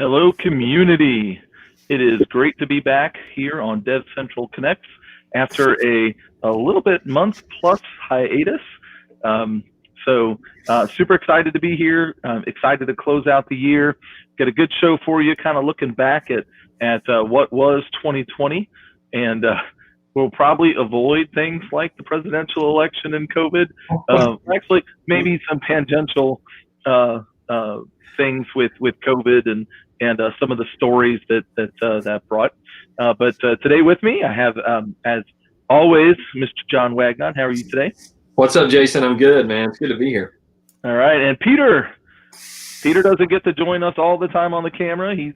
Hello, community. It is great to be back here on DevCentral Connects after a little bit month plus hiatus. Super excited to be here. Excited to close out the year. Got a good show for you, kind of looking back at what was 2020, and we'll probably avoid things like the presidential election and COVID. Actually, maybe some tangential things with COVID and some of the stories that brought. But today with me, I have, as always, Mr. John Wagnon. How are you today? What's up, Jason? I'm good, man. It's good to be here. All right, and Peter. Peter doesn't get to join us all the time on the camera. He's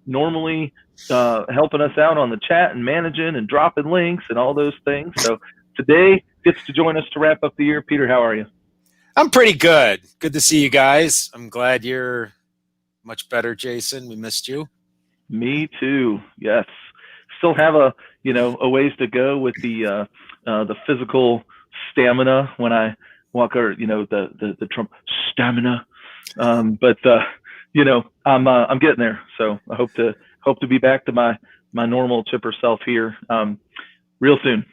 normally helping us out on the chat and managing and dropping links and all those things. So today gets to join us to wrap up the year. Peter, how are you? I'm pretty good. Good to see you guys. I'm glad you're much better, Jason. We missed you. Me too. Yes. Still have a ways to go with the physical stamina when I walk, or the Trump stamina. I'm getting there. So I hope to be back to my normal chipper self here real soon.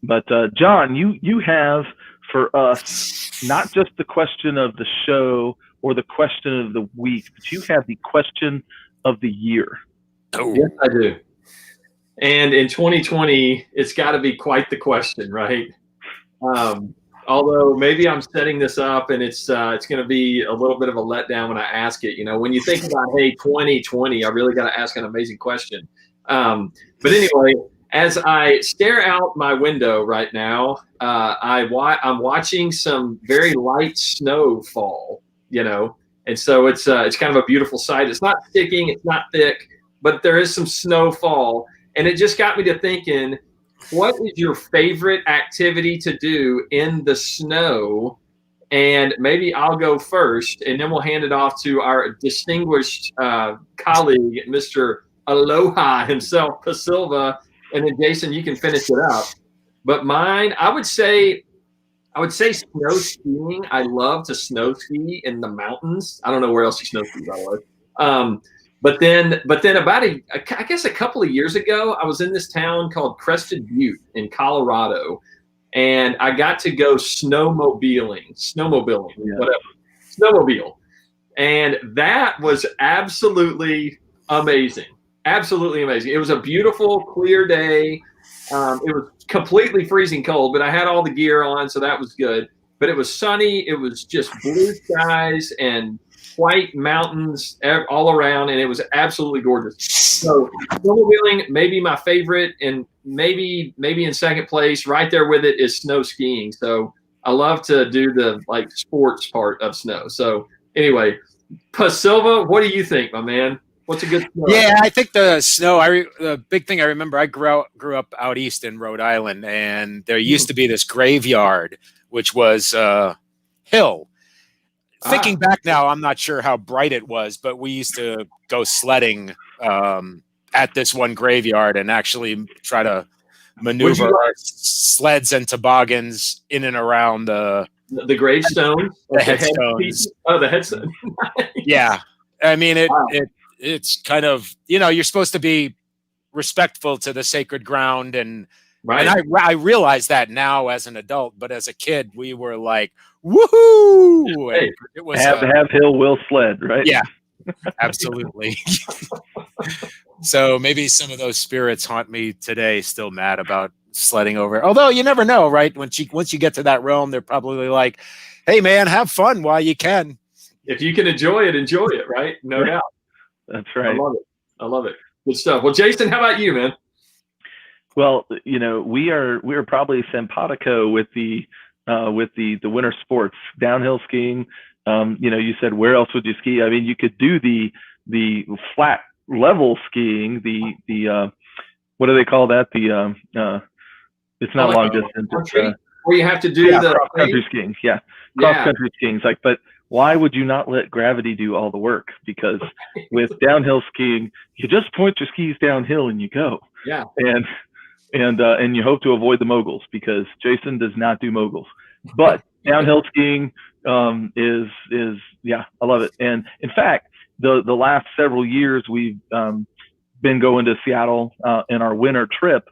But John, you have for us not just the question of the show or the question of the week, but you have the question of the year. Oh. Yes, I do. And in 2020, it's got to be quite the question, right? Although maybe I'm setting this up and it's going to be a little bit of a letdown when I ask it. When you think about, hey, 2020, I really got to ask an amazing question. But anyway, as I stare out my window right now, I'm watching some very light snow fall, and so it's kind of a beautiful sight. It's not sticking, it's not thick, but there is some snow fall. And it just got me to thinking, what is your favorite activity to do in the snow? And maybe I'll go first, and then we'll hand it off to our distinguished colleague, Mr. Aloha himself, Pasilva, and then Jason, you can finish it up. But mine, I would say snow skiing. I love to snow ski in the mountains. I don't know where else you snow ski, by the way. But then about I guess a couple of years ago, I was in this town called Crested Butte in Colorado, and I got to go snowmobiling, whatever, snowmobile. And that was absolutely amazing. Absolutely amazing. It was a beautiful, clear day. It was completely freezing cold, but I had all the gear on, so that was good. But it was sunny. It was just blue skies and white mountains all around, and it was absolutely gorgeous. So snowmobiling, maybe my favorite, and maybe in second place, right there with it, is snow skiing. So I love to do the sports part of snow. So anyway, Pasilva, what do you think, my man? What's a good snow? Yeah, I think the snow, the big thing I remember, I grew up out east in Rhode Island, and there used to be this graveyard, which was hill. Thinking back now, I'm not sure how bright it was, but we used to go sledding at this one graveyard and actually try to maneuver our sleds and toboggans in and around the gravestone, the headstones. Oh, the headstone. Yeah, I mean it's kind of, you're supposed to be respectful to the sacred ground, and right. And I realize that now as an adult, but as a kid, we were like, woohoo! Hey, it was have hill will sled, right? Yeah, absolutely. So maybe some of those spirits haunt me today, still mad about sledding over. Although you never know, right? Once you get to that realm, they're probably like, hey man, have fun while you can. If you can enjoy it, right? No doubt. That's right. I love it. Good stuff. Well, Jason, how about you, man? Well, we are probably simpatico with the winter sports, downhill skiing. You said, where else would you ski? I mean, you could do the flat level skiing, the what do they call that? It's not long distance. Where you have to do the cross country skiing. Yeah, cross country skiing. It's but why would you not let gravity do all the work? Because with downhill skiing, you just point your skis downhill and you go. Yeah. And you hope to avoid the moguls, because Jason does not do moguls. But downhill skiing is I love it. And in fact, the last several years we've been going to Seattle in our winter trip.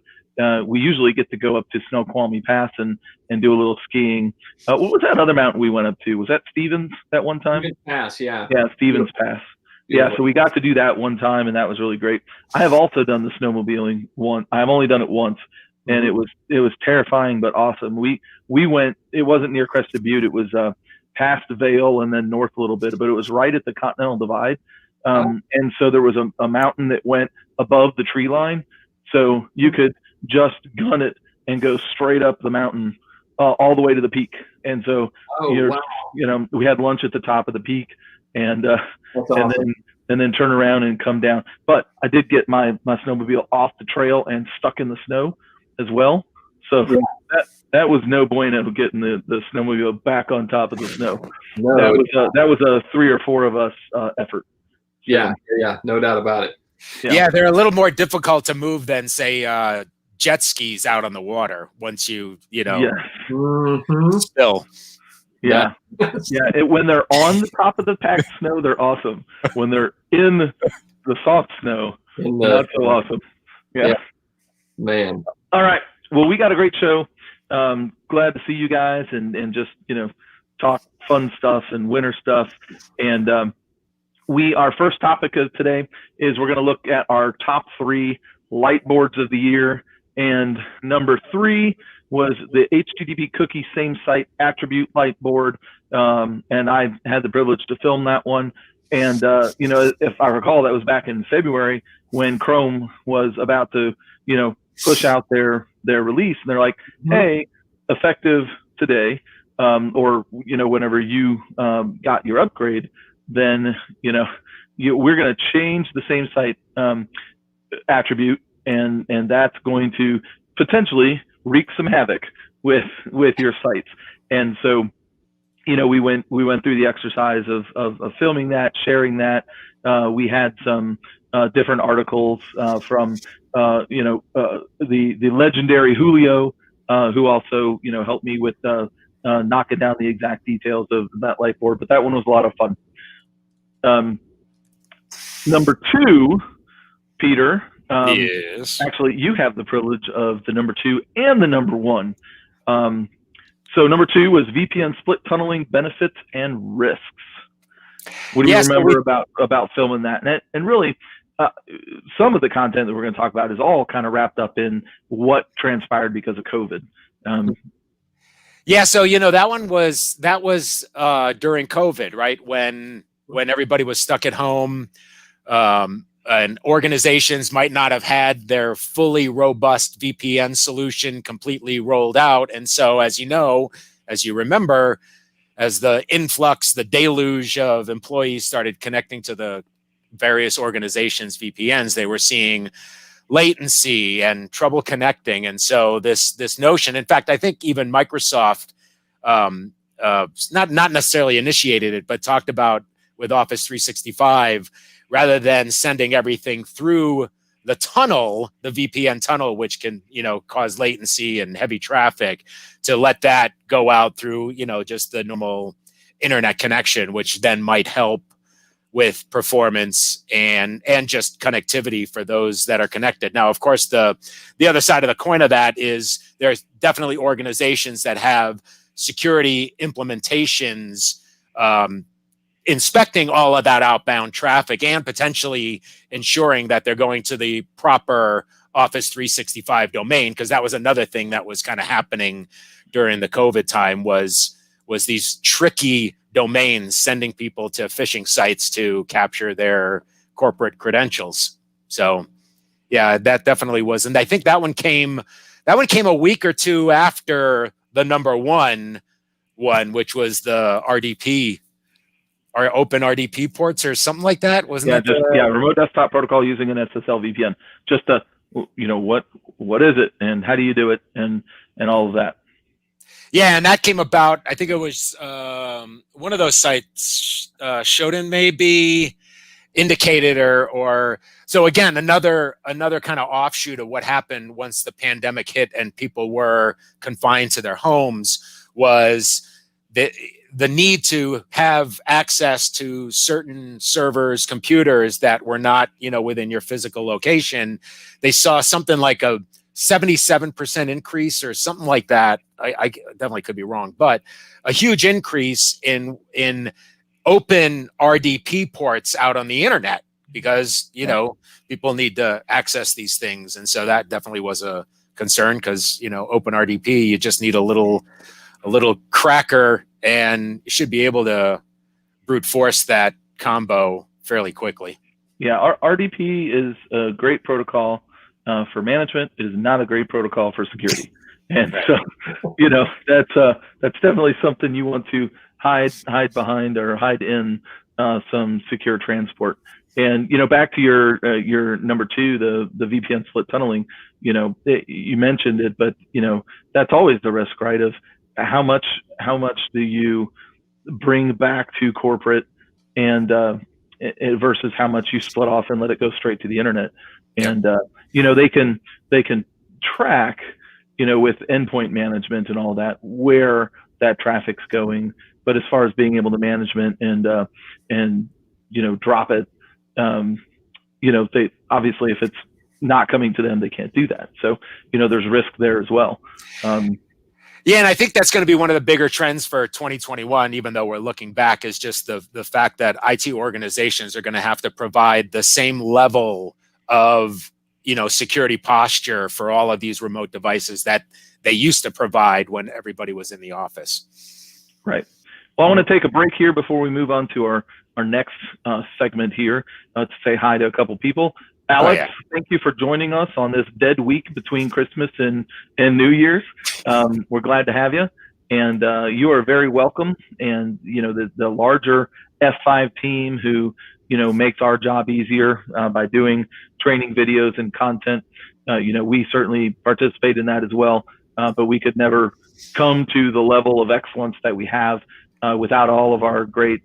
We usually get to go up to Snoqualmie Pass and do a little skiing. What was that other mountain we went up to? Was that Stevens that one time? Stevens Pass, yeah. Yeah, Stevens Pass. Yeah, so we got to do that one time, and that was really great. I have also done the snowmobiling once. I've only done it once, and it was terrifying but awesome. We went. It wasn't near Crested Butte. It was past Vail and then north a little bit, but it was right at the Continental Divide. And so there was a mountain that went above the tree line, so you could just gun it and go straight up the mountain all the way to the peak. And so we had lunch at the top of the peak, and awesome. and then turn around and come down. But I did get my snowmobile off the trail and stuck in the snow as well. So that was no bueno getting the snowmobile back on top of the snow. No, that was a 3 or 4 of us effort. So, yeah, no doubt about it. Yeah, they're a little more difficult to move than, say, jet skis out on the water once you spill. Yeah. When they're on the top of the packed snow, they're awesome. When they're in the soft snow, not so awesome. Yeah. Man. All right. Well, we got a great show. Glad to see you guys and just, talk fun stuff and winter stuff. And our first topic of today is we're going to look at our top 3 light boards of the year. And number 3 was the HTTP cookie same site attribute light board. And I had the privilege to film that one. And, if I recall, that was back in February when Chrome was about to, push out their release. And they're like, hey, effective today, or, whenever you got your upgrade, then, we're going to change the same site attribute. And that's going to potentially wreak some havoc with your sites. And so, we went through the exercise of filming that, sharing that. We had some different articles from the legendary Julio, who also helped me with knocking down the exact details of that light board. But that one was a lot of fun. Number 2, Peter. Yes. Actually, you have the privilege of the number 2 and the number 1. So number 2 was VPN split tunneling benefits and risks. What do you remember about filming that? And really, some of the content that we're going to talk about is all kind of wrapped up in what transpired because of COVID. So that was during COVID, right? When everybody was stuck at home. And organizations might not have had their fully robust VPN solution completely rolled out. And so, as you remember, as the influx, the deluge of employees started connecting to the various organizations' VPNs, they were seeing latency and trouble connecting. And so this notion, in fact, I think even Microsoft, not necessarily initiated it, but talked about with Office 365, rather than sending everything through the tunnel, the VPN tunnel, which can, cause latency and heavy traffic, to let that go out through, just the normal internet connection, which then might help with performance and just connectivity for those that are connected. Now, of course, the other side of the coin of that is there's definitely organizations that have security implementations, inspecting all of that outbound traffic and potentially ensuring that they're going to the proper Office 365 domain, because that was another thing that was kind of happening during the COVID time was these tricky domains sending people to phishing sites to capture their corporate credentials. So yeah, that definitely was. And I think that one came a week or 2 after the number 1 one, which was the RDP, or open RDP ports or something like that, wasn't it? Remote desktop protocol using an SSL VPN. Just what is it and how do you do it and all of that. Yeah, and that came about. I think it was one of those sites, Shodan maybe indicated or so. Again, another kind of offshoot of what happened once the pandemic hit and people were confined to their homes was that the need to have access to certain servers, computers that were not, within your physical location. They saw something like a 77% increase or something like that. I definitely could be wrong, but a huge increase in open RDP ports out on the internet because, people need to access these things. And so that definitely was a concern because, open RDP, you just need a little cracker and you should be able to brute force that combo fairly quickly. Yeah, RDP is a great protocol for management. It is not a great protocol for security. And so, that's definitely something you want to hide behind or hide in some secure transport. And, back to your number two, the VPN split tunneling, you mentioned it, but, that's always the risk, right? Of how much do you bring back to corporate and versus how much you split off and let it go straight to the internet. And, they can track, with endpoint management and all that, where that traffic's going. But as far as being able to management and drop it, they obviously, if it's not coming to them, they can't do that. So, there's risk there as well. Yeah, and I think that's going to be one of the bigger trends for 2021, even though we're looking back, is just the fact that IT organizations are going to have to provide the same level of, security posture for all of these remote devices that they used to provide when everybody was in the office. Right. Well, I want to take a break here before we move on to our next segment here to say hi to a couple people. Alex, Thank you for joining us on this dead week between Christmas and New Year's. We're glad to have you, and you are very welcome. And the larger F5 team who makes our job easier by doing training videos and content. We certainly participate in that as well, but we could never come to the level of excellence that we have without all of our great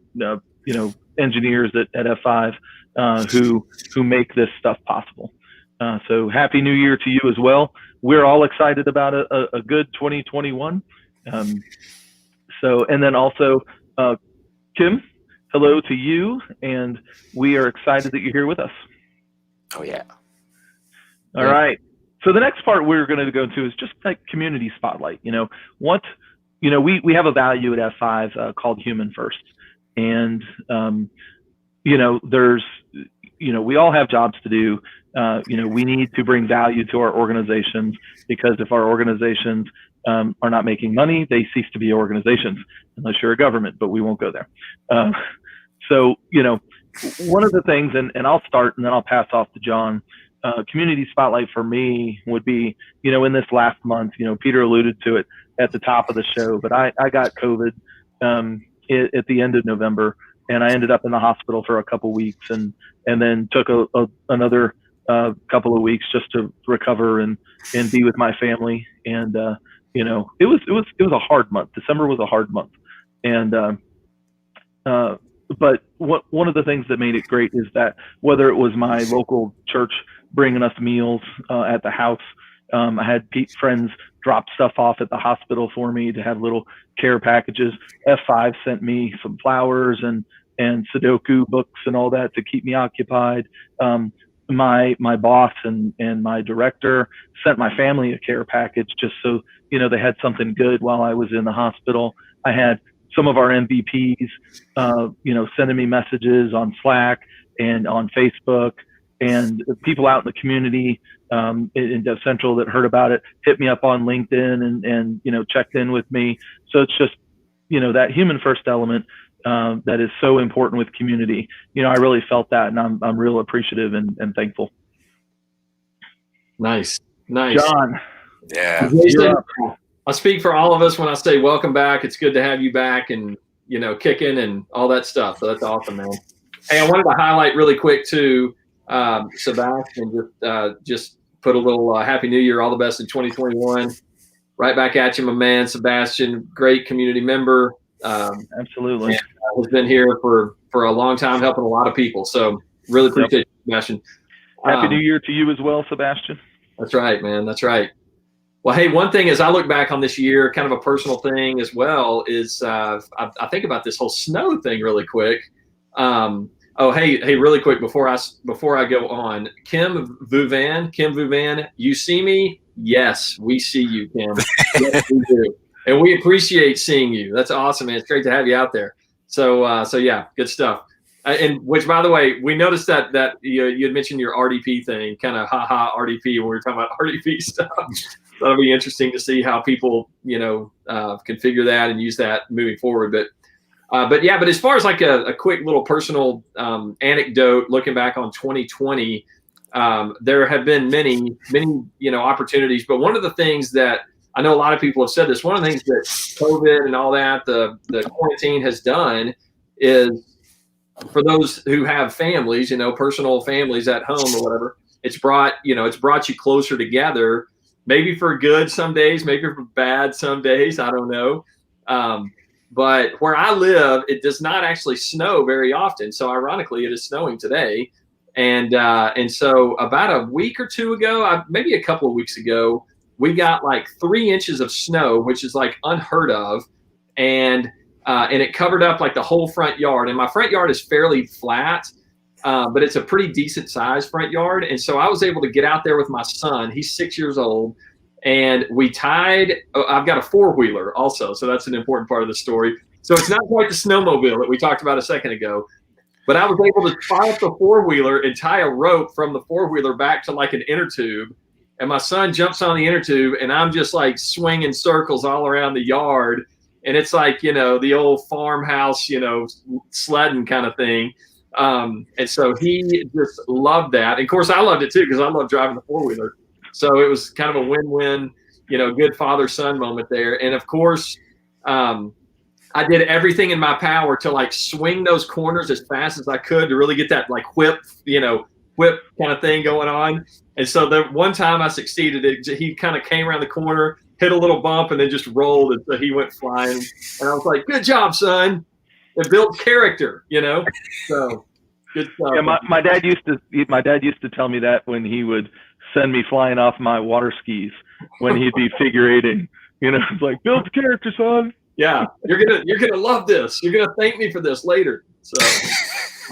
engineers at F5. Who make this stuff possible. So happy New Year to you as well. We're all excited about a good 2021. And then also, Kim, hello to you, and we are excited that you're here with us. Oh yeah. All right. So the next part we're going to go to is just like community spotlight. We have a value at F5 called human first, and there's, we all have jobs to do. We need to bring value to our organizations, because if our organizations are not making money, they cease to be organizations, unless you're a government, but we won't go there. So, one of the things, and I'll start and then I'll pass off to John, community spotlight for me would be, in this last month, Peter alluded to it at the top of the show, but I got COVID at the end of November. And I ended up in the hospital for a couple weeks, and then took another couple of weeks just to recover and be with my family. And it was a hard month. December was a hard month, and but one of the things that made it great is that whether it was my local church bringing us meals at the house, I had friends drop stuff off at the hospital for me to have little care packages. F5 sent me some flowers and Sudoku books and all that to keep me occupied. My boss and my director sent my family a care package just so, they had something good while I was in the hospital. I had some of our MVPs, sending me messages on Slack and on Facebook, and people out in the community in DevCentral that heard about it hit me up on LinkedIn and checked in with me. So it's just, that human first element that is so important with community. I really felt that, and I'm real appreciative and thankful. Nice. John. Yeah. I speak for all of us when I say welcome back. It's good to have you back and, kicking and all that stuff. So that's awesome, man. Hey, I wanted to highlight really quick too, Sebastian, just put a little Happy New Year, all the best in 2021. Right back at you, my man, Sebastian, great community member. Absolutely. Has been here for a long time, helping a lot of people. So really appreciate you, Sebastian. Happy New Year to you as well, Sebastian. That's right, man. That's right. Well, hey, one thing as I look back on this year, kind of a personal thing as well, is I think about this whole snow thing really quick. Hey, really quick before I go on, Kim Vuvan, you see me? Yes, we see you, Kim. Yes, we do, and we appreciate seeing you. That's awesome, man. It's great to have you out there. So yeah, good stuff. And which, by the way, we noticed that you had mentioned your RDP thing, kind of RDP when we were talking about RDP stuff. That'll be interesting to see how people configure that and use that moving forward. But as far as like a quick little personal anecdote, looking back on 2020, there have been many opportunities. But one of the things that I know a lot of people have said this, one of the things that COVID and all that, the quarantine has done is, for those who have families, personal families at home or whatever, it's brought you closer together, maybe for good some days, maybe for bad some days. I don't know. But where I live, it does not actually snow very often. So ironically, it is snowing today. And so about a week or two ago, maybe a couple of weeks ago, we got like 3 inches of snow, which is like unheard of. And it covered up like the whole front yard. And my front yard is fairly flat, but it's a pretty decent sized front yard. And so I was able to get out there with my son. He's 6 years old. And we tied, I've got a 4-wheeler also. So that's an important part of the story. So it's not quite the snowmobile that we talked about a second ago, but I was able to tie up the 4-wheeler and tie a rope from the 4-wheeler back to like an inner tube. And my son jumps on the inner tube, and I'm just like swinging circles all around the yard. And it's like, the old farmhouse, sledding kind of thing. And so he just loved that. And of course, I loved it too, because I love driving the 4-wheeler. So it was kind of a win-win, good father-son moment there. And of course, I did everything in my power to like swing those corners as fast as I could to really get that like whip kind of thing going on. And so the one time I succeeded, he kind of came around the corner, hit a little bump, and then just rolled. And so he went flying. And I was like, good job, son. It builds character, So good stuff. Yeah, my dad used to tell me that when he would send me flying off my water skis when he'd be figure eighting. It's like, build character, son. Yeah, you're gonna love this. You're gonna thank me for this later. So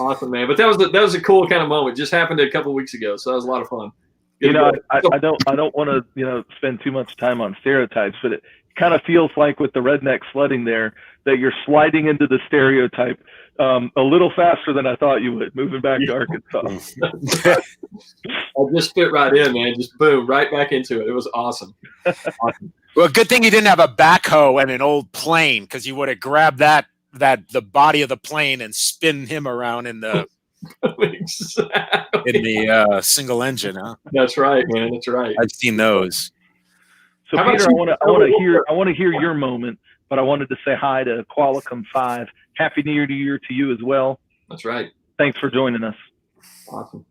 awesome, man. But that was a cool kind of moment. Just happened a couple of weeks ago, so that was a lot of fun. I don't want to spend too much time on stereotypes, but it kind of feels like with the redneck sledding there that you're sliding into the stereotype a little faster than I thought you would, moving back to Arkansas. I just fit right in, man. Just boom, right back into it. It was awesome. Well, good thing you didn't have a backhoe and an old plane, because you would have grabbed the body of the plane and spin him around in the exactly. in the single engine, huh? That's right, man. That's right. I've seen those. So Peter, I want to hear your moment, but I wanted to say hi to Qualicum 5. Happy New Year to you as well. That's right. Thanks for joining us. Awesome.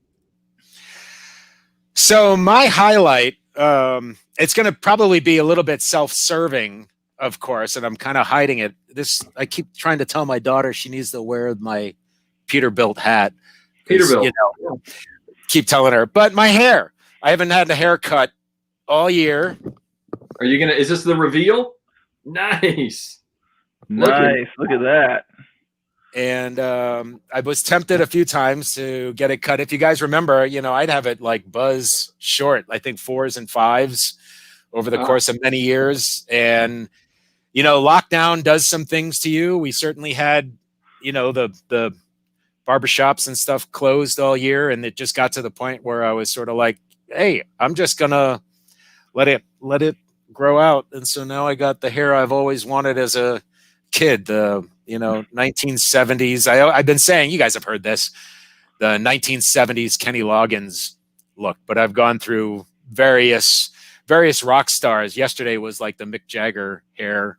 So my highlight, it's going to probably be a little bit self-serving, of course, and I'm kind of hiding it. I keep trying to tell my daughter she needs to wear my Peterbilt hat. Peterbilt. Keep telling her. But my hair, I haven't had a haircut all year. Are you gonna? Is this the reveal? Nice. Look at that. And I was tempted a few times to get it cut. If you guys remember, I'd have it like buzz short. I think 4s and 5s over the course of many years. And lockdown does some things to you. We certainly had, the barbershops and stuff closed all year, and it just got to the point where I was sort of like, hey, I'm just gonna let it grow out. And so now I got the hair I've always wanted as a kid, the 1970s. I've been saying, you guys have heard this, the 1970s Kenny Loggins look, but I've gone through various rock stars. Yesterday was like the Mick Jagger hair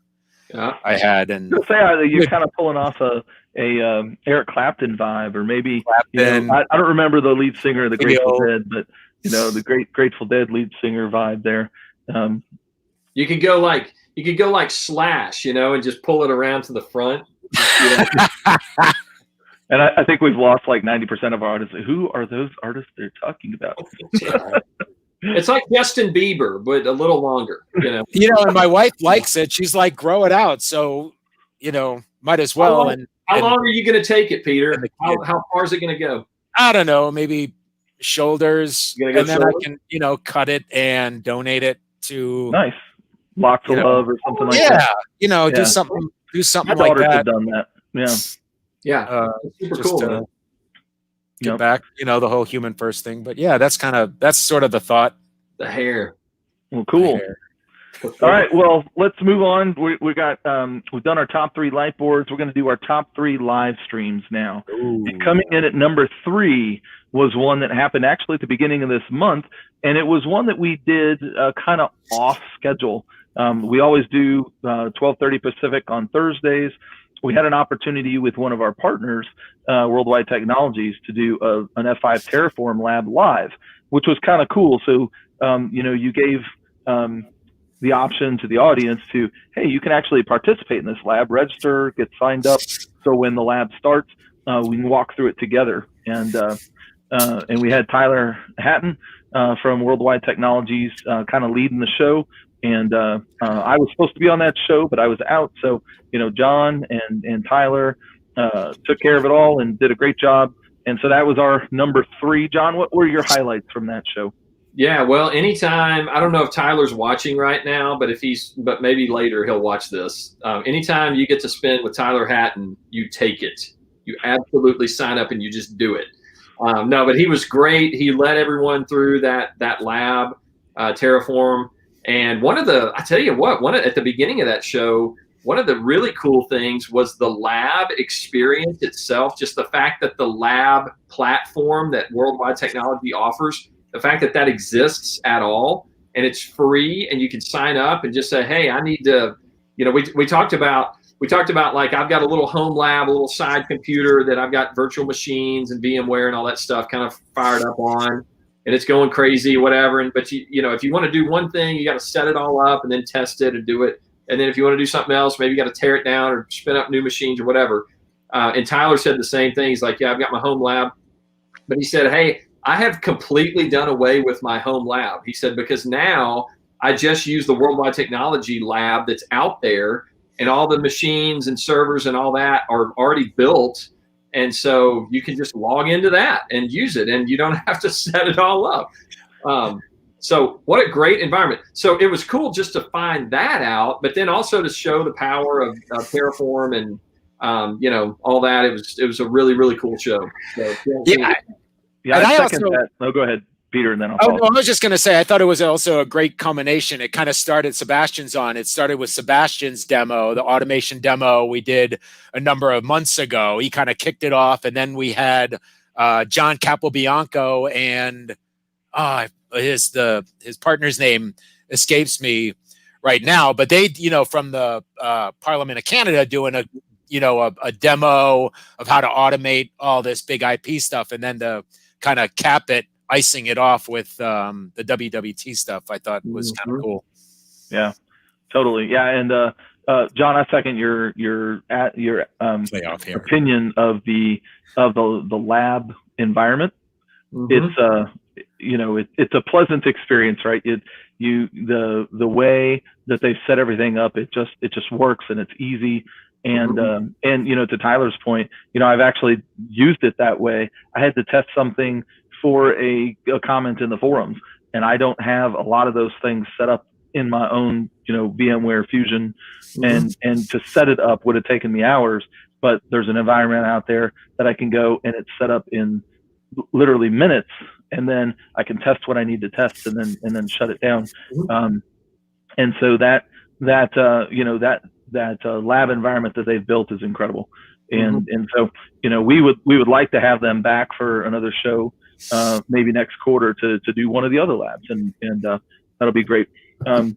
I had, and you're kind of pulling off a Eric Clapton vibe, or maybe I don't remember the lead singer of the Grateful Dead, but the great Grateful Dead lead singer vibe there. You could go like Slash, and just pull it around to the front. And I think we've lost like 90% of our artists. Who are those artists they're talking about? It's like Justin Bieber, but a little longer, And my wife likes it. She's like, grow it out. So, might as well. How long are you going to take it, Peter? How far is it going to go? I don't know, maybe shoulders. And then I can, cut it and donate it to. Nice. Locks of Love or something like that. Yeah, do something My like daughters that. have done that. Yeah. Yeah. Super cool. Get back, the whole human first thing. But yeah, that's sort of the thought. The hair. Well, cool. All right. Well, let's move on. We've done our top 3 light boards. We're going to do our top 3 live streams now. And coming in at number 3 was one that happened actually at the beginning of this month. And it was one that we did kind of off schedule. We always do 12:30 Pacific on Thursdays. We had an opportunity with one of our partners, Worldwide Technologies, to do an F5 Terraform lab live, which was kind of cool. So, you gave the option to the audience to, hey, you can actually participate in this lab, register, get signed up. So when the lab starts, we can walk through it together. And we had Tyler Hatton from Worldwide Technologies kind of leading the show. And I was supposed to be on that show, but I was out. So, John and Tyler took care of it all and did a great job. And so that was our number 3. John, what were your highlights from that show? Yeah, well, anytime, I don't know if Tyler's watching right now, but maybe later he'll watch this. Anytime you get to spend with Tyler Hatton, you take it. You absolutely sign up and you just do it. No, but he was great. He led everyone through that lab, Terraform. And at the beginning of that show, one of the really cool things was the lab experience itself, just the fact that the lab platform that Worldwide Technology offers, the fact that exists at all, and it's free, and you can sign up and just say, hey, I need to, we talked about like, I've got a little home lab, a little side computer that I've got virtual machines and VMware and all that stuff kind of fired up on, and it's going crazy, whatever. But if you want to do one thing, you got to set it all up and then test it and do it. And then if you want to do something else, maybe you got to tear it down or spin up new machines or whatever. And Tyler said the same thing. He's like, yeah, I've got my home lab. But he said, hey, I have completely done away with my home lab. He said, because now I just use the Worldwide Technology lab that's out there, and all the machines and servers and all that are already built. And so you can just log into that and use it, and you don't have to set it all up. So what a great environment. So it was cool just to find that out, but then also to show the power of Terraform and, all that. It was a really, really cool show. So, yeah, I second that. Oh, go ahead, Peter, and then I'll follow. I was just going to say, I thought it was also a great combination. It kind of started Sebastian's on. It started with Sebastian's demo, the automation demo we did a number of months ago. He kind of kicked it off, and then we had John Capobianco and his partner's name escapes me right now, but they, from the Parliament of Canada doing a demo of how to automate all this big IP stuff, and then to kind of cap it, icing it off with the WWT stuff, I thought was kind of cool. Yeah, totally. Yeah, and John, I second your opinion of the lab environment. Mm-hmm. It's a pleasant experience, right? The way that they set everything up, it just works, and it's easy. And to Tyler's point, I've actually used it that way. I had to test something for a comment in the forums, and I don't have a lot of those things set up in my own, VMware Fusion, and to set it up would have taken me hours. But there's an environment out there that I can go, and it's set up in literally minutes, and then I can test what I need to test, and then shut it down. And so that lab environment that they've built is incredible. And so we would like to have them back for another show, maybe next quarter to do one of the other labs, and that'll be great. And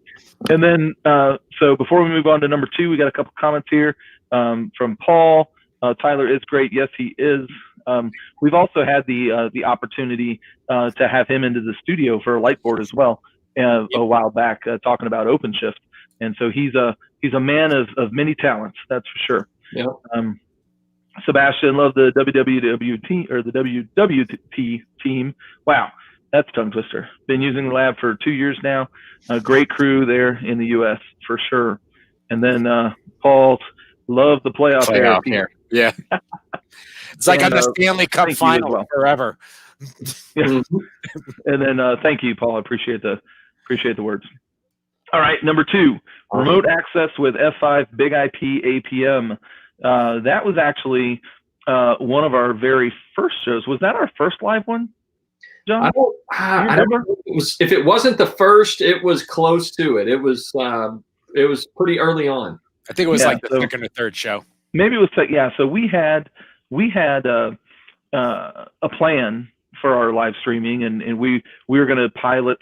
then so before we move on to number 2, we got a couple comments here from Paul. Tyler is great. Yes, he is. We've also had the opportunity to have him into the studio for a Lightboard as well a while back, talking about OpenShift. And so he's a man of many talents, that's for sure. Yeah. Sebastian, love the WWT or the WWT team. Wow. That's tongue twister. Been using the lab for 2 years now. A great crew there in the U.S. for sure. And then Paul, love the playoff here. Yeah. It's like on the Stanley Cup final forever. Yeah. And then thank you, Paul. I appreciate the words. All right, number 2, remote access with F5 Big IP APM. That was actually one of our very first shows. Was that our first live one, John? I don't know. If it wasn't the first, it was close to it. It was pretty early on. I think it was like the second or third show. Maybe it was So we had a plan for our live streaming, and we were going to pilot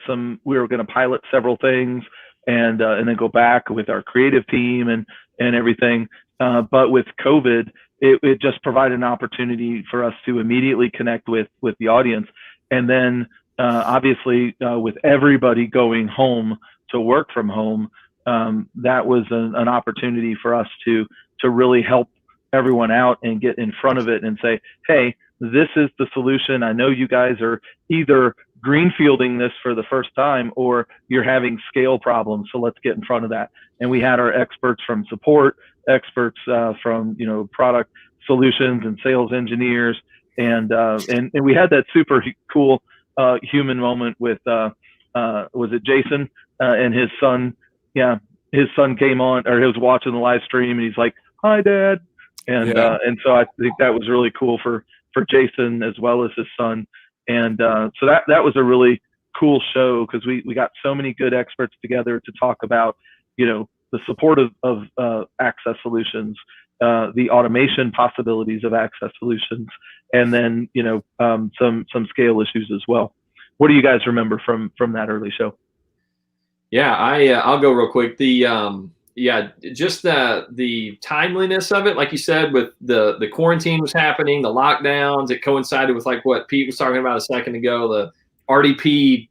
several things, and then go back with our creative team and everything. But with COVID, it just provided an opportunity for us to immediately connect with the audience. And then obviously with everybody going home to work from home, that was an opportunity for us to really help everyone out and get in front of it and say, hey, this is the solution. I know you guys are either greenfielding this for the first time or you're having scale problems. So let's get in front of that. And we had our experts from support, experts from product solutions and sales engineers, and we had that super cool human moment with was it Jason and his son? Yeah, his son came on, or he was watching the live stream, and he's like, "Hi, Dad," and so I think that was really cool for Jason as well as his son, and so that was a really cool show because we got so many good experts together to talk about the support of access solutions, the automation possibilities of access solutions, and then some scale issues as well. What do you guys remember from that early show? Yeah, I'll go real quick. Just the timeliness of it, like you said, with the quarantine was happening, the lockdowns, it coincided with like what Pete was talking about a second ago, the RDP,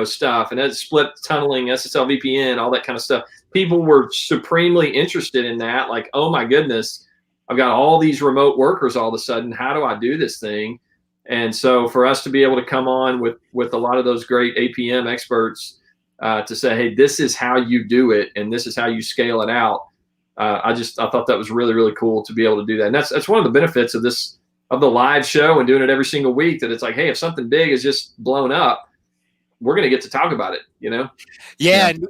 stuff, and that's split tunneling, SSL VPN, all that kind of stuff. People were supremely interested in that. Like, oh my goodness, I've got all these remote workers all of a sudden. How do I do this thing? And so for us to be able to come on with a lot of those great APM experts to say, hey, this is how you do it, and this is how you scale it out. I thought that was really, really cool to be able to do that. And that's one of the benefits of the live show and doing it every single week, that it's like, hey, if something big is just blown up, we're going to get to talk about it, Yeah. And,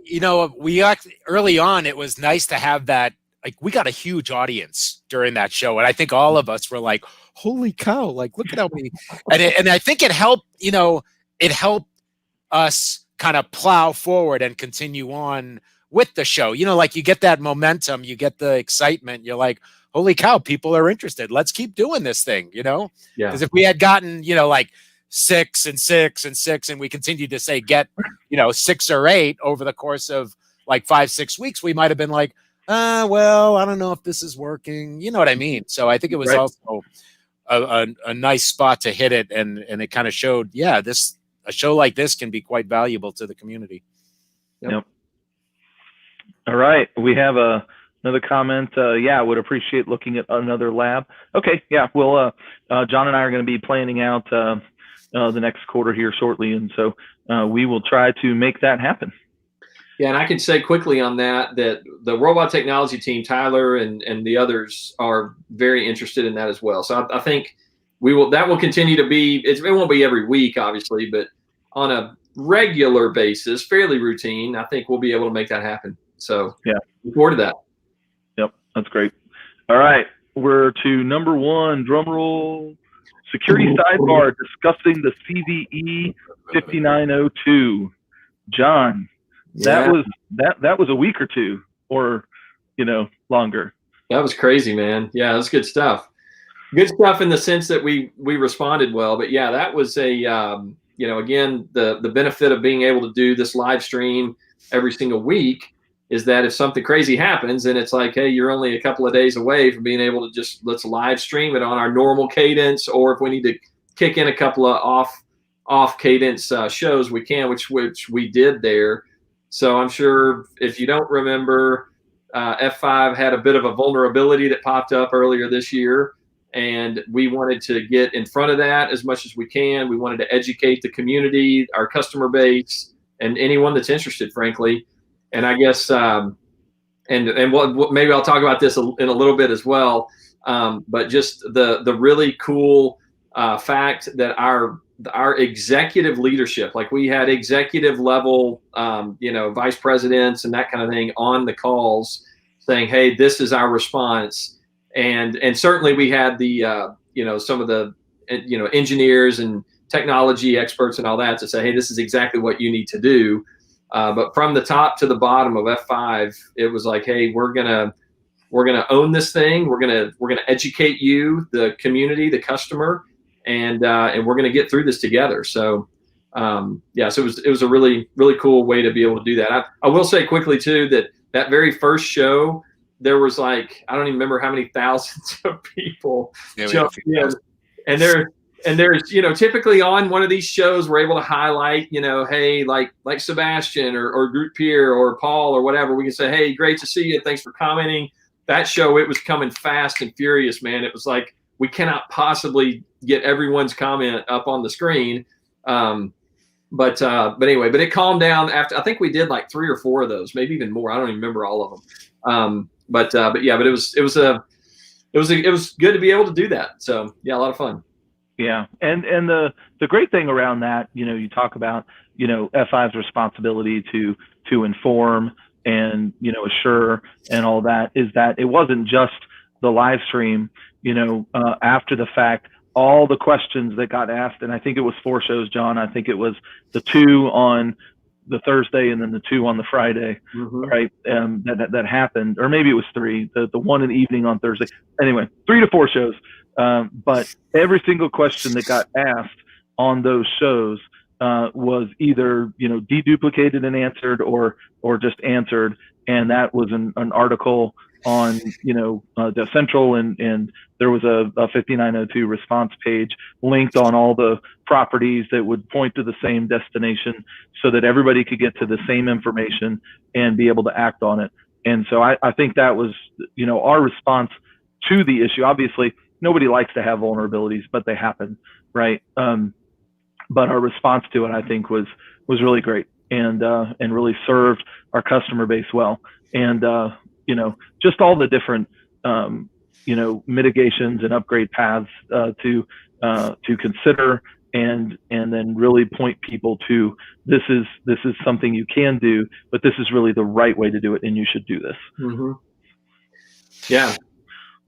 we early on, it was nice to have that. Like, we got a huge audience during that show. And I think all of us were like, holy cow, like, look at how many, and I think it helped us kind of plow forward and continue on with the show. Like, you get that momentum, you get the excitement. You're like, holy cow, people are interested. Let's keep doing this thing, Yeah. Because if we had gotten, like 6 and 6 and 6, and we continued to say, get, 6 or 8 over the course of like 5-6 weeks, we might've been like, well, I don't know if this is working. You know what I mean? So I think it was also a nice spot to hit it. And it kind of showed, a show like this can be quite valuable to the community. Yep. All right. We have another comment. Would appreciate looking at another lab. Okay. Yeah. Well, John and I are going to be planning out the next quarter here shortly. And so we will try to make that happen. Yeah. And I can say quickly on that the robot technology team, Tyler and the others, are very interested in that as well. So I think that will continue to be, it won't be every week, obviously, but on a regular basis, fairly routine, I think we'll be able to make that happen. So look forward to that. Yep, that's great. All right, we're to number 1, drum roll. Security sidebar, discussing the CVE 5902. John, that was a week or two, or longer. That was crazy, man. Yeah, that's good stuff. Good stuff in the sense that we responded well, but yeah, that was again, the benefit of being able to do this live stream every single week is that if something crazy happens, and it's like, hey, you're only a couple of days away from being able to let's live stream it on our normal cadence, or if we need to kick in a couple of off cadence shows, we can, which we did there. So I'm sure if you don't remember, F5 had a bit of a vulnerability that popped up earlier this year. and we wanted to get in front of that as much as we can. We wanted to educate the community, our customer base, and anyone that's interested, frankly. And I guess, and what maybe I'll talk about this in a little bit as well. But just the really cool fact that our executive leadership, like we had executive level, vice presidents and that kind of thing on the calls saying, hey, this is our response. And certainly we had the, some of the, engineers and technology experts and all that to say, hey, this is exactly what you need to do. But from the top to the bottom of F5, it was like, hey, we're gonna own this thing. We're gonna educate you, the community, the customer, and we're gonna get through this together. So so it was a really, really cool way to be able to do that. I will say quickly too that very first show, there was like, I don't even remember how many thousands of people jumped in, and there's typically on one of these shows we're able to highlight, hey, like Sebastian or Group Pierre or Paul or whatever. We can say, hey, great to see you, thanks for commenting. That show, it was coming fast and furious, man. It was like, we cannot possibly get everyone's comment up on the screen. But anyway, but it calmed down after. I think we did like 3 or 4 of those, maybe even more. I don't even remember all of them. But it was good to be able to do that. So yeah, a lot of fun. Yeah, and the great thing around that, you talk about, F5's responsibility to inform and assure and all that, is that it wasn't just the live stream. After the fact, all the questions that got asked, and I think it was 4 shows, John. I think it was the 2 on the Thursday and then the 2 on the Friday, right? That happened, or maybe it was 3. The one in the evening on Thursday. Anyway, 3 to 4 shows. But every single question that got asked on those shows was either deduplicated and answered, or just answered, and that was an article on DevCentral, and there was a 5902 response page linked on all the properties that would point to the same destination, so that everybody could get to the same information and be able to act on it. And so I think that was our response to the issue. Obviously, nobody likes to have vulnerabilities, but they happen, right? But our response to it, I think, was really great, and really served our customer base well. And just all the different mitigations and upgrade paths to consider, and then really point people to this is something you can do, but this is really the right way to do it, and you should do this. Yeah.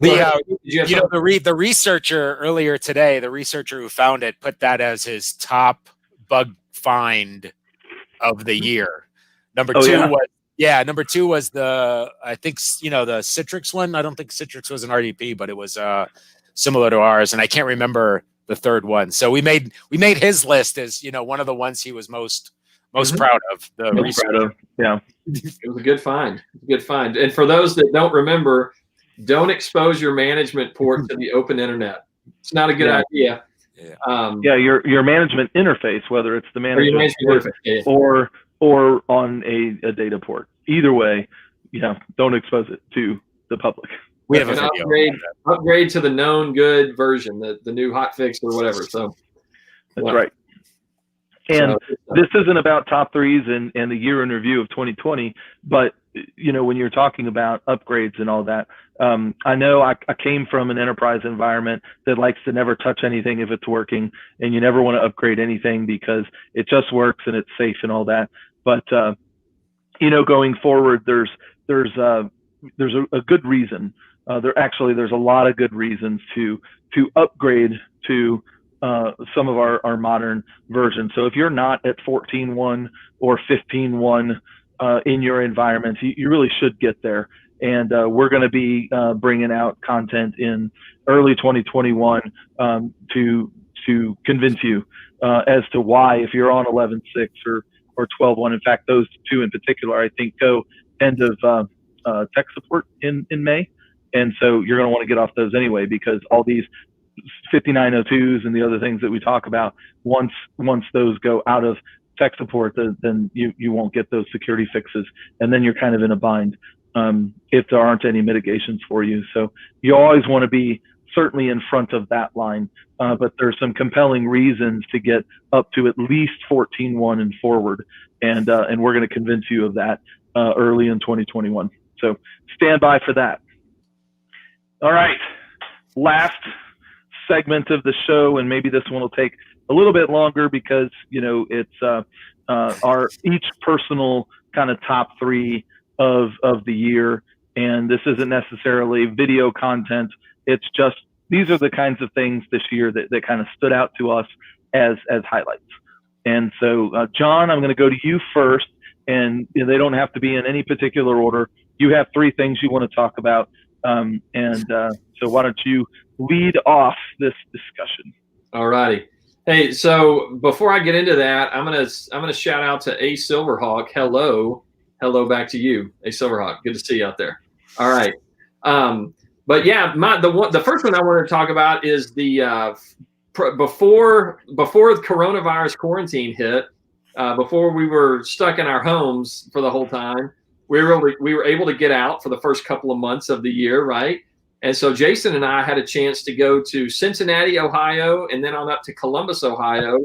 The researcher earlier today, the researcher who found it, put that as his top bug find of the year. Number two was the, I think, the Citrix one. I don't think Citrix was an RDP, but it was similar to ours, and I can't remember the third one. So we made his list as one of the ones he was most proud of. Yeah, it was a good find. And for those that don't remember, don't expose your management port to the open internet. It's not a good idea. Your management interface, whether it's the management port or on a data port. Either way, don't expose it to the public. We have an upgrade to the known good version, the new hotfix or whatever. So that's right. And this isn't about top threes and the year in review of 2020, but when you're talking about upgrades and all that, I know I came from an enterprise environment that likes to never touch anything if it's working, and you never want to upgrade anything because it just works and it's safe and all that. But going forward, there's a good reason. There's a lot of good reasons to upgrade to some of our modern versions. So if you're not at 14.1 or 15.1 in your environment, you really should get there. And we're going to be bringing out content in early 2021 to convince you as to why, if you're on 11.6 or 12.1. In fact, those 2 in particular, I think, go end of tech support in May. And so you're going to want to get off those anyway, because all these 5902s and the other things that we talk about, once those go out of tech support, then you won't get those security fixes, and then you're kind of in a bind if there aren't any mitigations for you. So you always want to be certainly in front of that line. But there's some compelling reasons to get up to at least 14.1 and forward. And we're going to convince you of that early in 2021. So stand by for that. All right. Last segment of the show, and maybe this one will take a little bit longer because, it's our each personal kind of top 3 of the year. And this isn't necessarily video content. It's just, these are the kinds of things this year that kind of stood out to us as highlights. And so, John, I'm going to go to you first, and they don't have to be in any particular order. You have 3 things you want to talk about. So why don't you lead off this discussion? All righty. Hey, so before I get into that, I'm gonna shout out to A Silverhawk. Hello back to you, A Silverhawk. Good to see you out there. All right. But yeah, the first one I want to talk about is the before the coronavirus quarantine hit, before we were stuck in our homes for the whole time, we were able to get out for the first couple of months of the year, right? And so Jason and I had a chance to go to Cincinnati, Ohio, and then on up to Columbus, Ohio,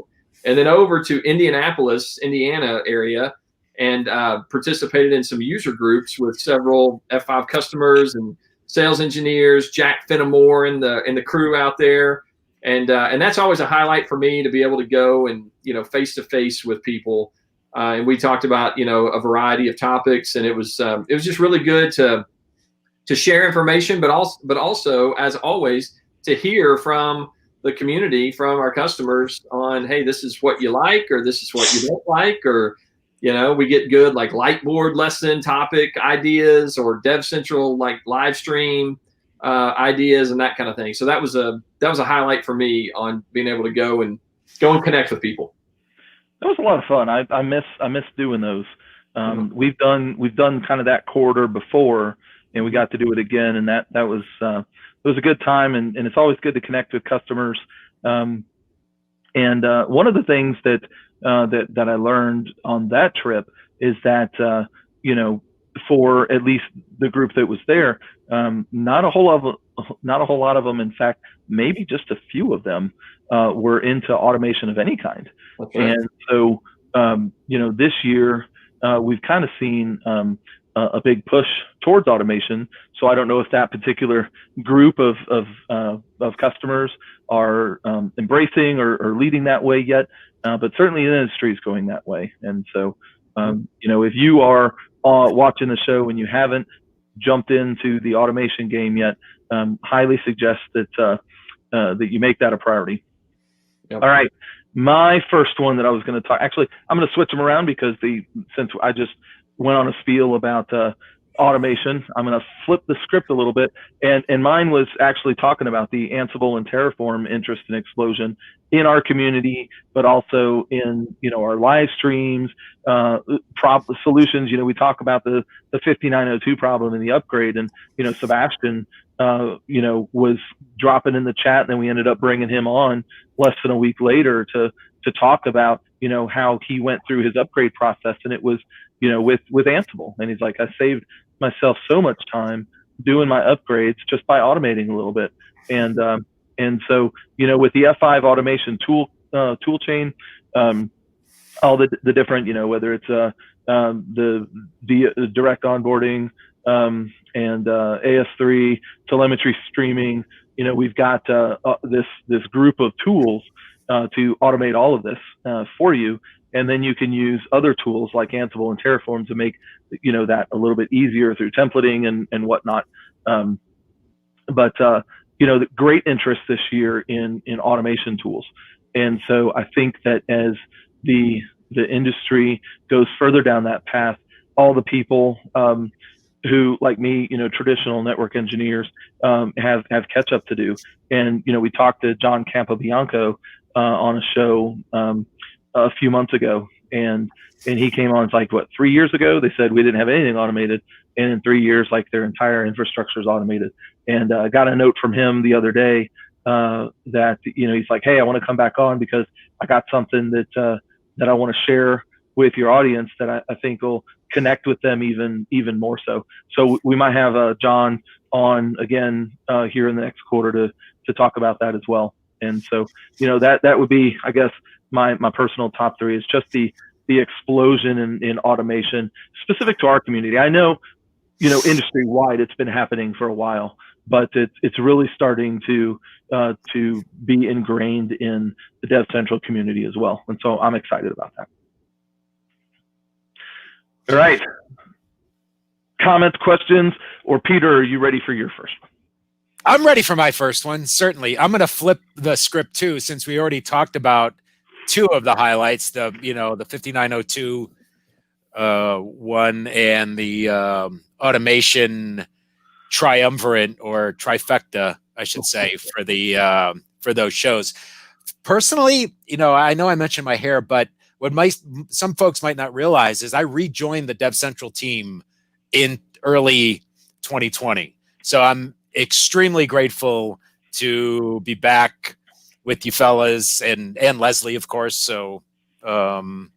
and then over to Indianapolis, Indiana area, and participated in some user groups with several F5 customers and sales engineers, Jack Fenimore and the crew out there. And that's always a highlight for me to be able to go and, face to face with people. And we talked about, a variety of topics, and it was just really good to share information, but also, as always, to hear from the community, from our customers on, hey, this is what you like, or this is what you don't like, or, we get good like Lightboard lesson topic ideas, or DevCentral like live stream ideas and that kind of thing. So that was a highlight for me on being able to go and connect with people. That was a lot of fun. I miss doing those. We've done kind of that quarter before, and we got to do it again, and that was it was a good time, and it's always good to connect with customers. And one of the things that I learned on that trip is that for at least the group that was there, not a whole lot of them, in fact, maybe just a few of them were into automation of any kind. That's right. And so this year we've kind of seen a big push towards automation. So I don't know if that particular group of customers are embracing or leading that way yet, but certainly the industry is going that way. And so, if you are watching the show and you haven't jumped into the automation game yet, highly suggest that you make that a priority. Yep. All right. My first one that I was going to talk, actually, I'm going to switch them around because since I just went on a spiel about automation, I'm going to flip the script a little bit. And mine was actually talking about the Ansible and Terraform interest and explosion in our community, but also in, our live streams, solutions. We talk about the 5902 problem in the upgrade, and, Sebastian, was dropping in the chat, and then we ended up bringing him on less than a week later to talk about, how he went through his upgrade process. And it was, with Ansible. And he's like, I saved myself so much time doing my upgrades just by automating a little bit. And so, with the F5 automation tool chain, all the different, whether it's the direct onboarding, and AS3 telemetry streaming, we've got this group of tools to automate all of this for you. And then you can use other tools like Ansible and Terraform to make, that a little bit easier through templating and whatnot. But the great interest this year in automation tools. And so I think that as the industry goes further down that path, all the people who, like me, traditional network engineers, have catch up to do. And, we talked to John Capobianco on a show a few months ago, and he came on. It's like, 3 years ago? They said we didn't have anything automated, and in 3 years, like, their entire infrastructure is automated. And I got a note from him the other day that he's like, hey, I want to come back on because I got something that I want to share with your audience that I think will connect with them even more so. So we might have John on again here in the next quarter to talk about that as well. And so, that would be, I guess, my personal top three is just the explosion in automation specific to our community. I know, industry wide, it's been happening for a while, but it's really starting to be ingrained in the DevCentral community as well. And so I'm excited about that. All right. Comments, questions, or Peter, are you ready for your first one? I'm ready for my first one, certainly. I'm going to flip the script too, since we already talked about two of the highlights, the 5902 one and the automation triumvirate or trifecta, I should say, for those shows. Personally, I know I mentioned my hair, but what some folks might not realize is I rejoined the DevCentral team in early 2020. So I'm extremely grateful to be back with you fellas and Leslie, of course. So, that's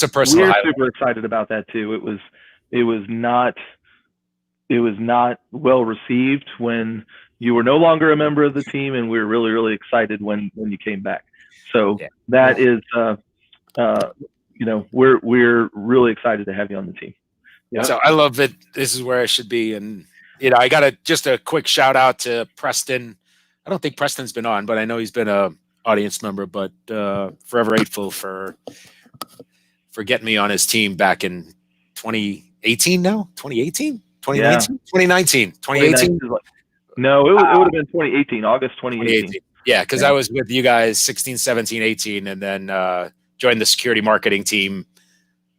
a personal highlight. We're super excited about that too. It was not well received when you were no longer a member of the team, and we were really, really excited when you came back. So that is, we're really excited to have you on the team. Yeah. So I love it. This is where I should be. And, I got just a quick shout out to Preston. I don't think Preston's been on, but I know he's been a audience member, but forever grateful for getting me on his team back in 2018 now? 2018? 2019? 2019. 2018? No, it would have been 2018, August 2018. Yeah, because I was with you guys 16, 17, 18, and then joined the security marketing team,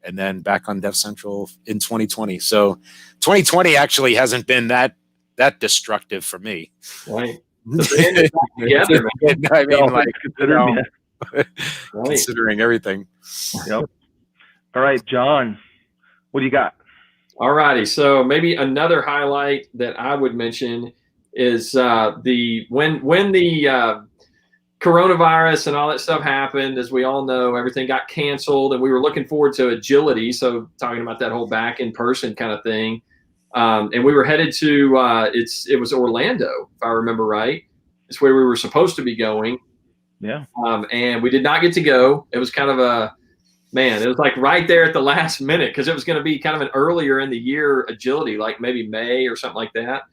and then back on DevCentral in 2020. So 2020 actually hasn't been that destructive for me. Right. Considering everything. Yep. All right, John, what do you got? All righty. So maybe another highlight that I would mention is when the coronavirus and all that stuff happened. As we all know, everything got canceled, and we were looking forward to agility. So talking about that whole back in person kind of thing. And we were headed to it was Orlando, if I remember right. It's where we were supposed to be going. Yeah. And we did not get to go. It was kind of it was like right there at the last minute, because it was going to be kind of an earlier in the year agility, like maybe May or something like that.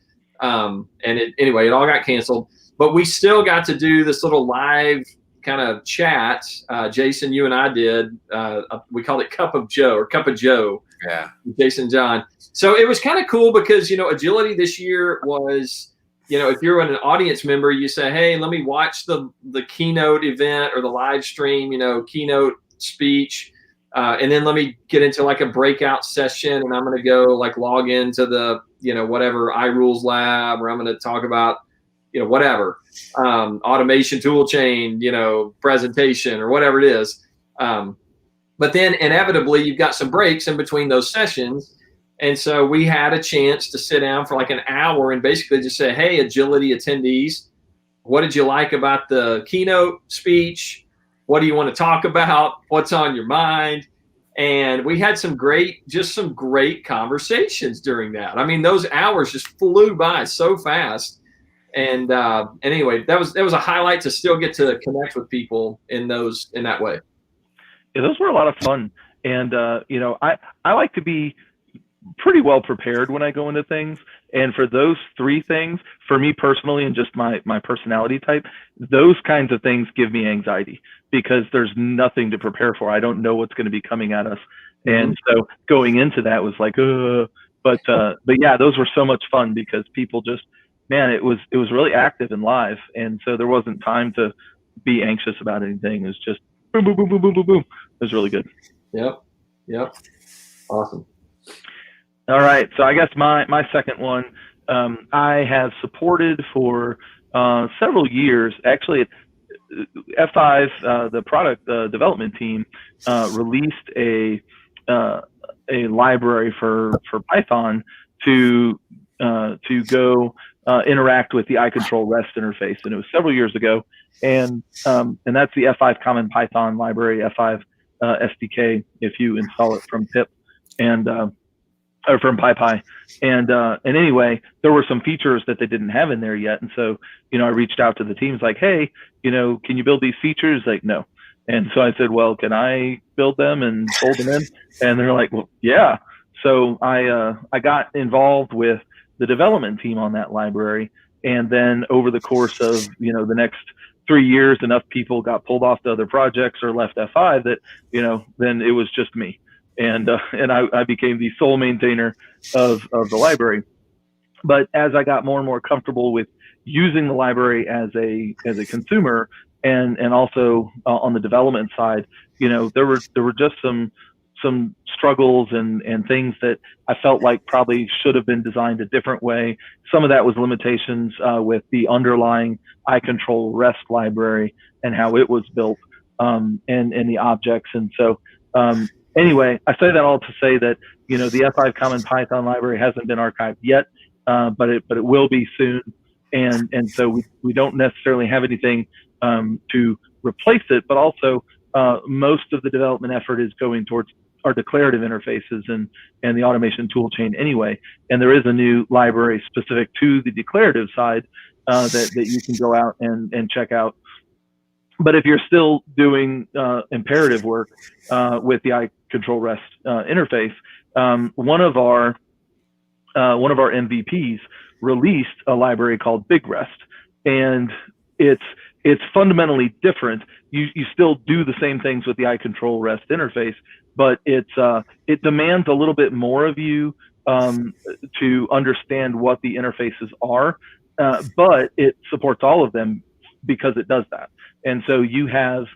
Anyway, it all got canceled, but we still got to do this little live kind of chat. Jason, you and I did, we called it Cup of Joe. Yeah. Jason, John. So it was kind of cool because, agility this year was, if you're an audience member, you say, hey, let me watch the keynote event or the live stream, keynote speech. And then let me get into like a breakout session, and I'm going to go like log into the, whatever iRules lab, or I'm going to talk about, whatever, automation tool chain, presentation or whatever it is. But then inevitably you've got some breaks in between those sessions. And so we had a chance to sit down for like an hour and basically just say, hey, agility attendees, what did you like about the keynote speech? What do you want to talk about? What's on your mind? And we had some great conversations during that. I mean, those hours just flew by so fast. And anyway, that was a highlight to still get to connect with people in that way. Yeah, those were a lot of fun. And, I like to be pretty well prepared when I go into things. And for those three things, for me personally, and just my personality type, those kinds of things give me anxiety because there's nothing to prepare for. I don't know what's going to be coming at us. And so going into that was like, but yeah, those were so much fun because people just, man, it was really active and live. And so there wasn't time to be anxious about anything. It was just boom, boom, boom, boom, boom, boom, boom. It was really good. Yep. Awesome. All right. So I guess my second one, I have supported for several years. Actually, F5, the product development team, released a library for Python to go interact with the iControl REST interface, and it was several years ago. And that's the F5 Common Python library, F5 SDK, if you install it from pip. And or from PyPy. And anyway, there were some features that they didn't have in there yet. And so, I reached out to the teams like, hey, can you build these features? Like, no. And so I said, well, can I build them and fold them in? And they're like, well, yeah. So I got involved with the development team on that library. And then over the course of, the next 3 years, enough people got pulled off to other projects or left F5 that, then it was just me. And I became the sole maintainer of the library. But as I got more and more comfortable with using the library as a consumer, and also on the development side, there were just some struggles and things that I felt like probably should have been designed a different way. Some of that was limitations with the underlying iControl REST library and how it was built, and the objects. And so anyway, I say that all to say that the F5 Common Python library hasn't been archived yet, but it will be soon. And so we don't necessarily have anything to replace it, but also most of the development effort is going towards our declarative interfaces and the automation tool chain anyway. And there is a new library specific to the declarative side that you can go out and check out. But if you're still doing imperative work with the iControl REST interface, one of our MVPs released a library called BigRest, and it's fundamentally different. You still do the same things with the iControl REST interface, but it demands a little bit more of you to understand what the interfaces are, but it supports all of them because it does that. And so you have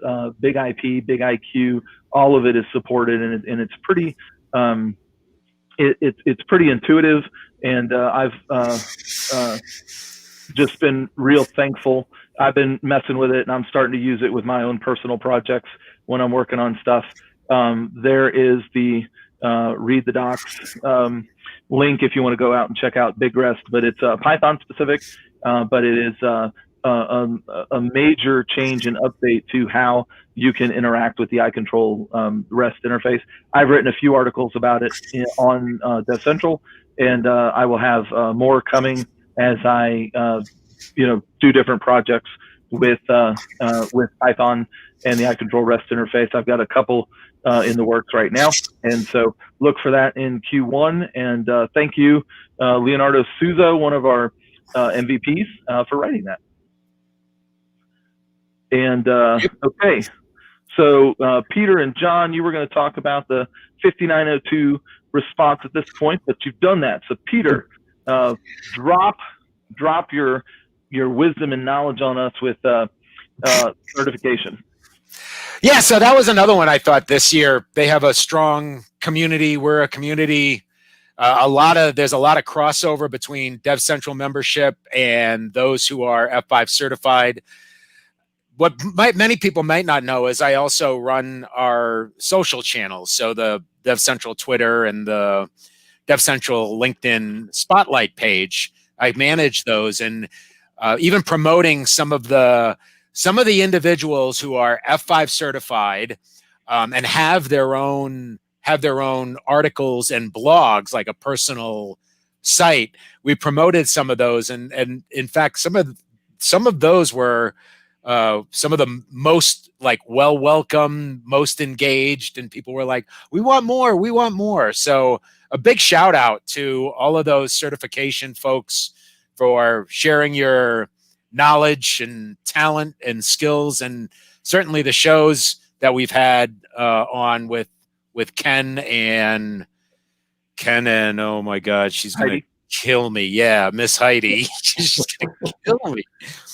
Big IP, Big IQ, all of it is supported, and it's pretty it's pretty intuitive. And I've just been real thankful. I've been messing with it, and I'm starting to use it with my own personal projects when I'm working on stuff. There is the read the docs link if you want to go out and check out BigRest, but it's Python specific, but it is a major change and update to how you can interact with the iControl REST interface. I've written a few articles about it on DevCentral, and I will have more coming as I do different projects with Python and the iControl REST interface. I've got a couple in the works right now, and so look for that in Q1. And thank you, Leonardo Souza, one of our MVPs, for writing that. And okay, so Peter and John, you were going to talk about the 5902 response at this point, but you've done that. So Peter, drop your wisdom and knowledge on us with certification. Yeah, so that was another one I thought this year. They have a strong community. We're a community. There's a lot of crossover between DevCentral membership and those who are F5 certified. What many people might not know is I also run our social channels. So the DevCentral Twitter and the DevCentral LinkedIn Spotlight page. I manage those, and even promoting some of the individuals who are F5 certified and have their own articles and blogs, like a personal site. We promoted some of those, and in fact, some of those were some of the most welcome, most engaged, and people were like, we want more. So a big shout out to all of those certification folks for sharing your knowledge and talent and skills, and certainly the shows that we've had on with Ken and oh my God, she's gonna kill me. Yeah, Miss Heidi. She's gonna kill me.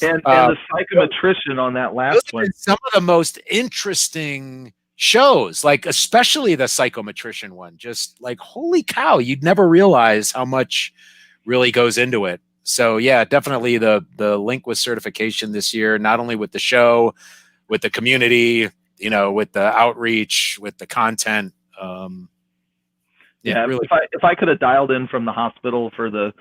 And the psychometrician on that last one. Some of the most interesting shows, especially the psychometrician one. Just holy cow, you'd never realize how much really goes into it. So yeah, definitely the link with certification this year, not only with the show, with the community, with the outreach, with the content. Yeah, really. If I could have dialed in from the hospital for the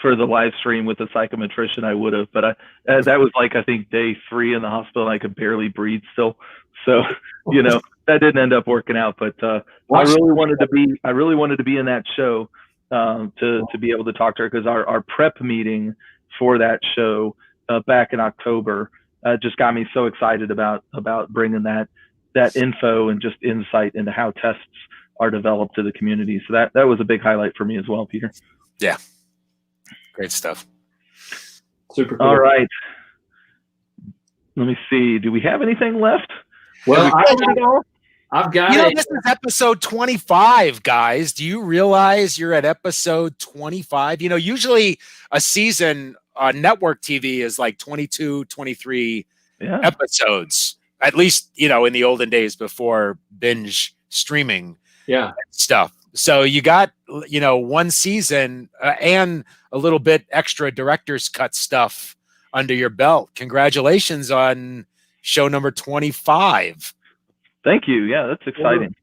live stream with the psychometrician, I would have. But that was I think day 3 in the hospital, and I could barely breathe still. So that didn't end up working out. But I really wanted to be in that show. to be able to talk to her, because our prep meeting for that show back in October just got me so excited about bringing that info and just insight into how tests are developed to the community. So that was a big highlight for me as well, Peter. Yeah, great stuff. Super cool. All right. Let me see. Do we have anything left? Well, I've got it. This is episode 25, guys. Do you realize you're at episode 25? Usually a season on network TV is like 22, 23 episodes, at least, in the olden days before binge streaming stuff. So you got, one season and a little bit extra director's cut stuff under your belt. Congratulations on show number 25. Thank you. Yeah, that's exciting.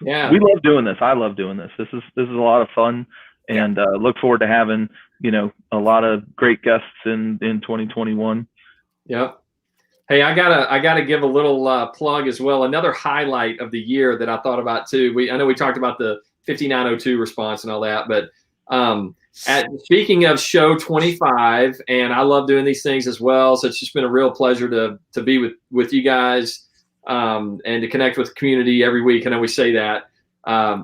Yeah, we love doing this. I love doing this. This is a lot of fun, and look forward to having a lot of great guests in 2021. Yeah. Hey, I gotta give a little plug as well. Another highlight of the year that I thought about too. I know we talked about the 5902 response and all that, but speaking of show 25, and I love doing these things as well. So it's just been a real pleasure to be with you guys. And to connect with the community every week. I know we say that,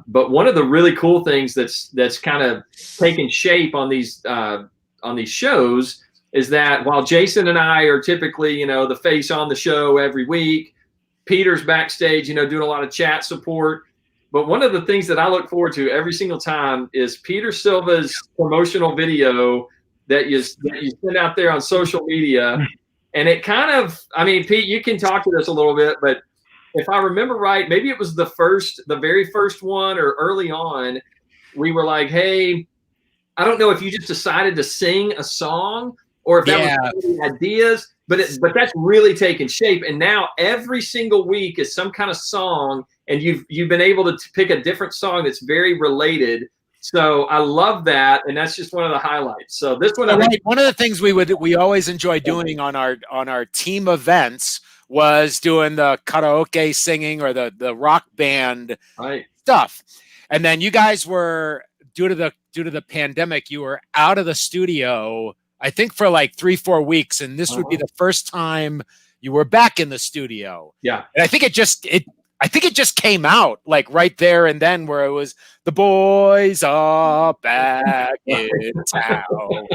but one of the really cool things that's kind of taken shape on these shows is that while Jason and I are typically, the face on the show every week, Peter's backstage, doing a lot of chat support. But one of the things that I look forward to every single time is Peter Silva's promotional video that you send out there on social media. And it kind of, Pete, you can talk to this a little bit, but if I remember right, maybe it was the very first one or early on, we were like, hey, I don't know if you just decided to sing a song or if that was really ideas, but that's really taken shape. And now every single week is some kind of song, and you've been able to pick a different song that's very related. So I love that, and that's just one of the highlights. So this one, one of the things we always enjoy doing on our team events was doing the karaoke singing or the rock band stuff. And then you guys were due to the pandemic, you were out of the studio, I think for like 3-4 weeks, and this would be the first time you were back in the studio. Yeah, and I think it just came out like right there and then, where it was the boys are back in town.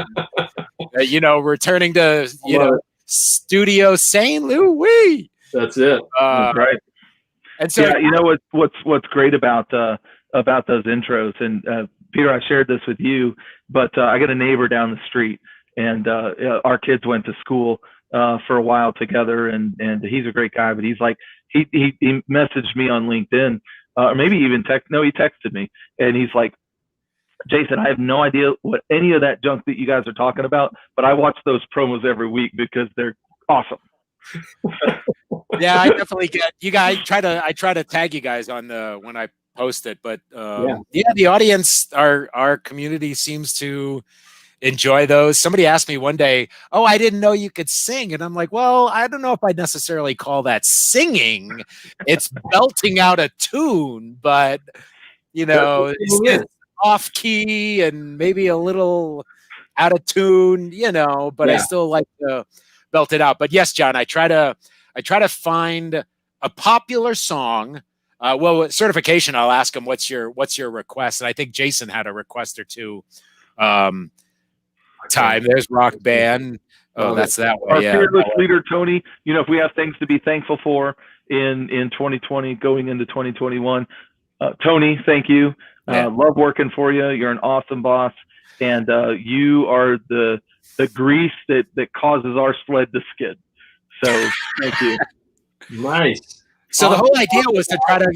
Returning to Studio St. Louis. That's it. That's right. And so what's great about those intros, and Peter, I shared this with you, but I got a neighbor down the street, and our kids went to school for a while together, and he's a great guy, but he's like, he messaged me on LinkedIn, or maybe even he texted me, and he's like, Jason, I have no idea what any of that junk that you guys are talking about, but I watch those promos every week because they're awesome. Yeah, I definitely get you guys. I try to tag you guys on when I post it, but the audience, our community seems to enjoy those. Somebody asked me one day, "Oh, I didn't know you could sing," and I'm like, "Well, I don't know if I'd necessarily call that singing. It's belting out a tune, but it's off key and maybe a little out of tune, but I still like to belt it out." But yes, John, I try to find a popular song. With certification, I'll ask them, what's your request? And I think Jason had a request or two. Time. There's Rock Band. Oh, that's that way. Our fearless leader, Tony. If we have things to be thankful for in 2020, going into 2021, Tony, thank you. Love working for you. You're an awesome boss, and you are the grease that causes our sled to skid. So thank you. Nice. So the whole idea was to try to,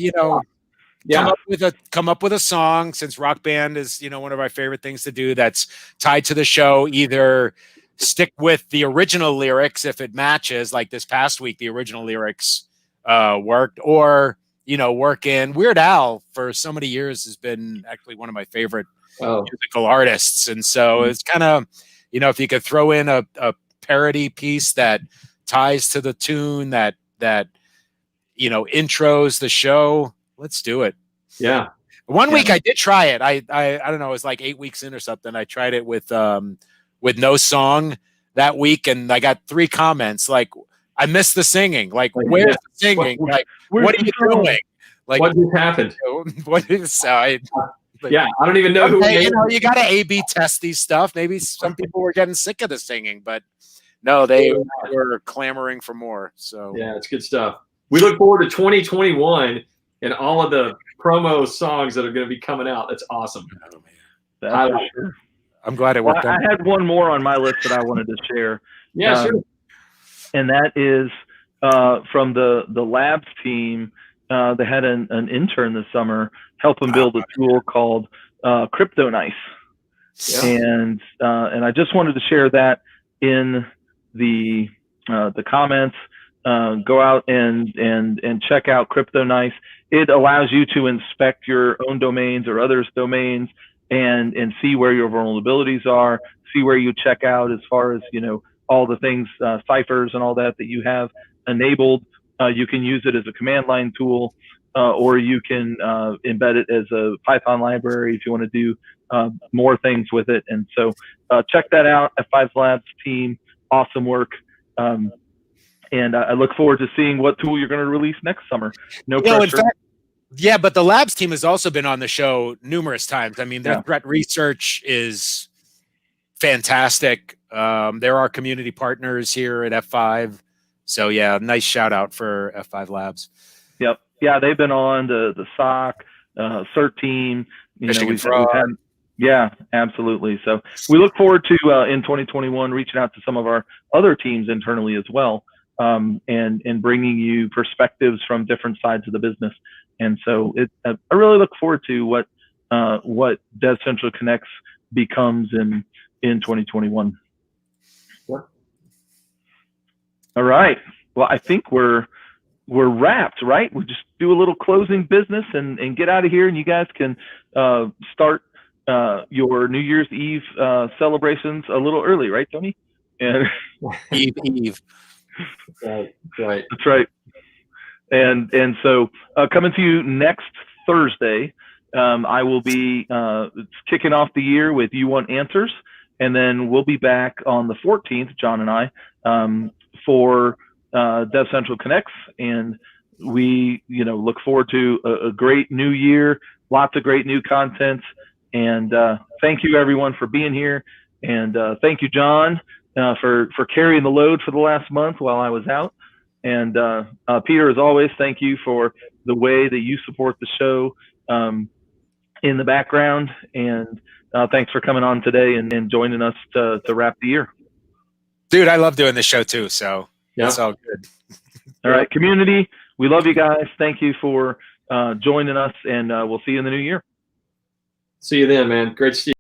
come up with a song, since Rock Band is, one of our favorite things to do, that's tied to the show. Either stick with the original lyrics if it matches, like this past week, the original lyrics worked, or, work in. Weird Al for so many years has been actually one of my favorite musical artists. And so it's kind of, if you could throw in a parody piece that ties to the tune that intros the show, let's do it. Yeah. One week I did try it. I don't know. It was like 8 weeks in or something. I tried it with no song that week, and I got 3 comments like, "I missed the singing." Like, where's the singing? Like, what are you doing? Like, what just happened? What is? I don't even know who. You got to A/B test these stuff. Maybe some people were getting sick of the singing, but no, they were clamoring for more. So yeah, it's good stuff. We look forward to 2021 and all of the promo songs that are going to be coming out. That's awesome. Oh, that's for sure. I'm glad it worked out. I had one more on my list that I wanted to share. Yeah, sure. And that is from the labs team. They had an intern this summer help them build a tool called Crypto Nice. Yeah. And I just wanted to share that in the comments. Go out and check out Crypto Nice. It allows you to inspect your own domains or others' domains and see where your vulnerabilities are, see where you check out as far as, all the things, ciphers and all that you have enabled. You can use it as a command line tool, or you can embed it as a Python library if you want to do more things with it. And so check that out. F5 Labs team, awesome work. And I look forward to seeing what tool you're going to release next summer. No pressure. In fact, yeah, but the labs team has also been on the show numerous times. I mean, their threat research is fantastic. There are community partners here at F5. So, yeah, nice shout out for F5 Labs. Yep. Yeah, they've been on the SOC, CERT team. Yeah, absolutely. So we look forward to, in 2021, reaching out to some of our other teams internally as well, and bringing you perspectives from different sides of the business. And so I really look forward to what DevCentral Connects becomes in 2021. Sure. All right. Well, I think we're wrapped, right? We'll just do a little closing business and get out of here, and you guys can start your New Year's Eve celebrations a little early, right, Tony? And Eve. Right. That's right. And so coming to you next Thursday, I will be kicking off the year with You Want Answers, and then we'll be back on the 14th, John and I, for DevCentral Connects, and we look forward to a great new year, lots of great new content, and thank you everyone for being here, and thank you, John, for carrying the load for the last month while I was out. And Peter, as always, thank you for the way that you support the show in the background. And thanks for coming on today and joining us to wrap the year. Dude, I love doing this show too. So it's all good. All right, community, we love you guys. Thank you for joining us, and we'll see you in the new year. See you then, man. Great to see you.